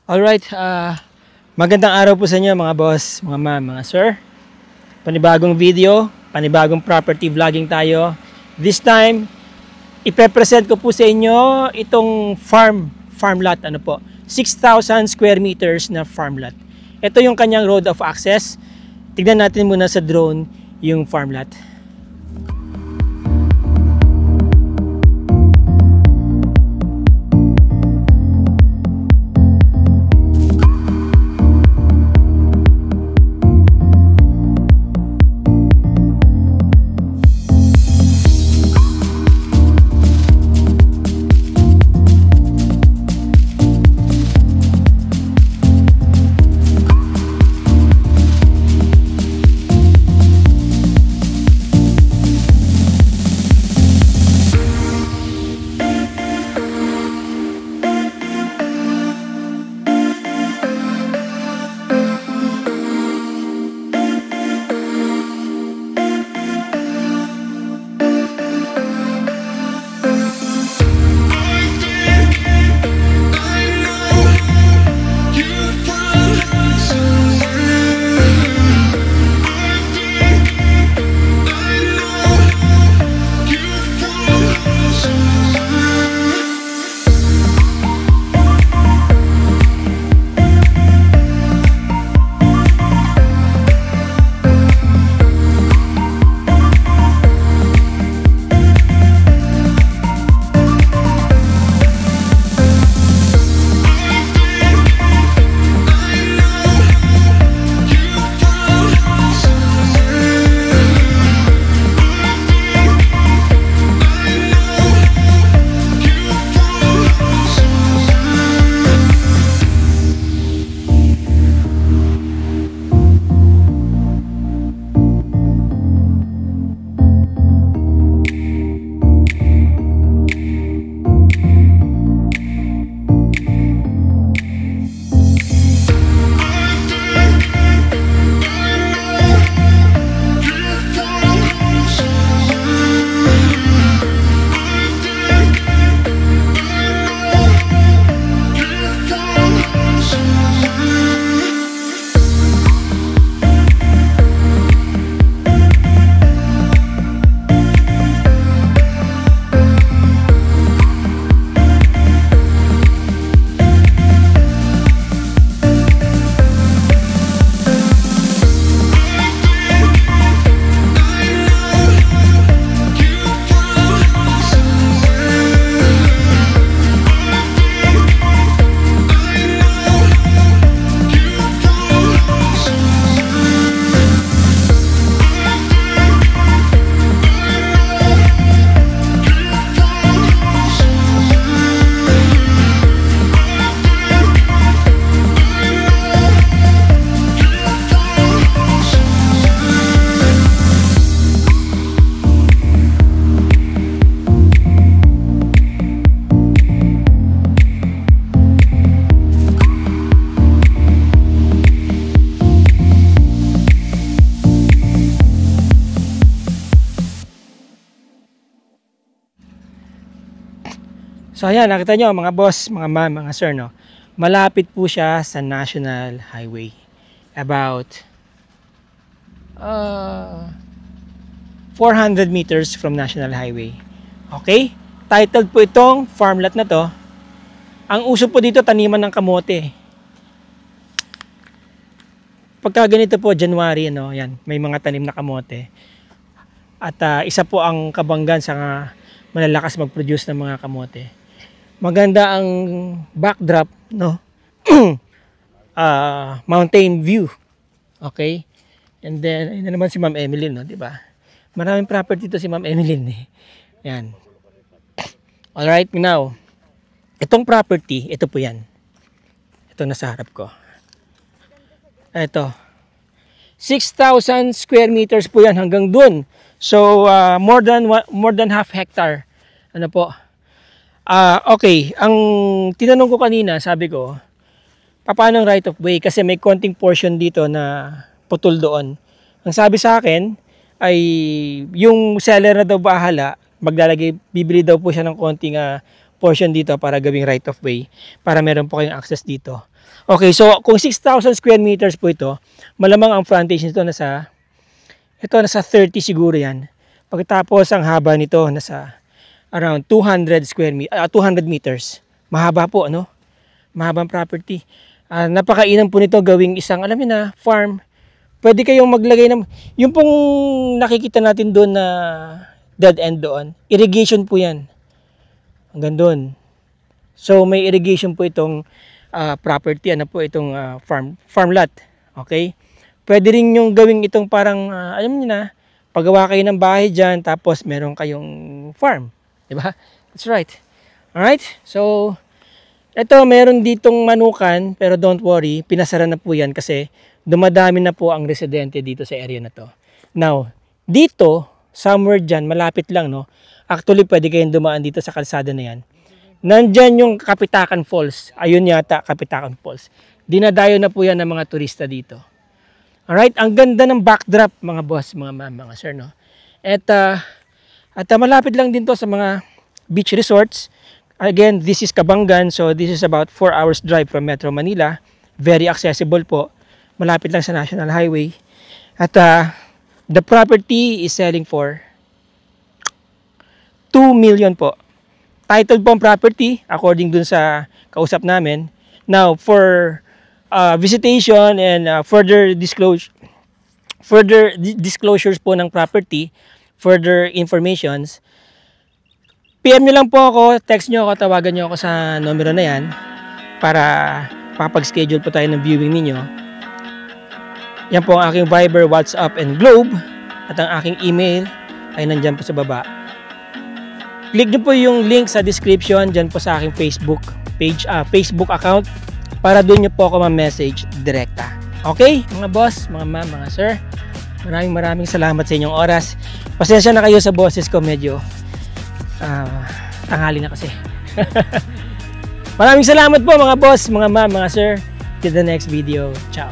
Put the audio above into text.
Alright, magandang araw po sa inyo mga boss, mga ma'am, mga sir. Panibagong video, panibagong property vlogging tayo. This time, ipe-present ko po sa inyo itong farm lot, 6,000 square meters na farm lot. Ito yung kanyang road of access. Tignan natin muna sa drone yung farm lot. So ayan, nakita nyo mga boss, mga ma'am, mga sir, no? Malapit po siya sa National Highway. About 400 meters from National Highway. Okay? Titled po itong farm lot na to. Ang uso po dito, taniman ng kamote. Pagka ganito po, January, yan, may mga tanim na kamote. At isa po ang kabanggan sa malalakas mag-produce ng mga kamote. Maganda ang backdrop, no? Mountain view. Okay? And then, ayun na naman si Ma'am Emeline, no? Diba? Maraming property dito si Ma'am Emeline, eh. Yan. Alright, now, itong property, ito po yan. Ito nasa harap ko. Ito. 6,000 square meters po yan hanggang dun. So, more than half hectare. Ano po? Okay, ang tinanong ko kanina, sabi ko, paano ang right of way? Kasi may konting portion dito na putol doon. Ang sabi sa akin ay yung seller na daw bahala, bibili daw po siya ng konting portion dito para gawing right of way para meron po kayong access dito. Okay, so kung 6,000 square meters po ito, malamang ang frontage nito nasa 30 siguro yan. Pagkatapos ang haba nito nasa around 200 meters. Mahaba po, ano? Mahabang property. Napakainam po nito gawing isang, alam niyo na, farm. Pwede kayong maglagay ng, yung pong nakikita natin doon na dead end doon, irrigation po yan. Hanggang doon. So may irrigation po itong property, ano po itong farm lot. Okay? Pwede rin yung gawing itong parang, alam niyo na, paggawa kayo ng bahay dyan, tapos meron kayong farm. Diba? That's right. Alright? So, ito, meron ditong manukan, pero don't worry, pinasara na po yan kasi dumadami na po ang residente dito sa area na to. Now, dito, somewhere dyan, malapit lang, no? Actually, pwede kayong dumaan dito sa kalsada na yan. Nandyan yung Kapitakan Falls. Ayun yata, Kapitakan Falls. Dinadayo na po yan ng mga turista dito. Alright, ang ganda ng backdrop, mga boss, mga sir, no? At malapit lang din to sa mga beach resorts. Again, this is Cabangan, so this is about 4 hours drive from Metro Manila. Very accessible po. Malapit lang sa National Highway. At the property is selling for 2 million po. Titled po ang property according dun sa kausap namin. Now, for visitation and further disclosures po ng property, further informations, PM nyo lang po ako, text nyo ako, tawagan nyo ako sa numero na yan para papag-schedule po tayo ng viewing ninyo. Yan po ang aking Viber, WhatsApp, and Globe. At ang aking email ay nandyan po sa baba. Click nyo po yung link sa description dyan po sa aking Facebook page, Facebook account para doon nyo po ako ma-message direkta. Okay, mga boss, mga ma'am, mga sir, maraming salamat sa inyong oras. Pasensya na kayo sa boses ko, medyo tanghali na kasi. Maraming salamat po mga boss, mga ma'am, mga sir. Till the next video. Ciao.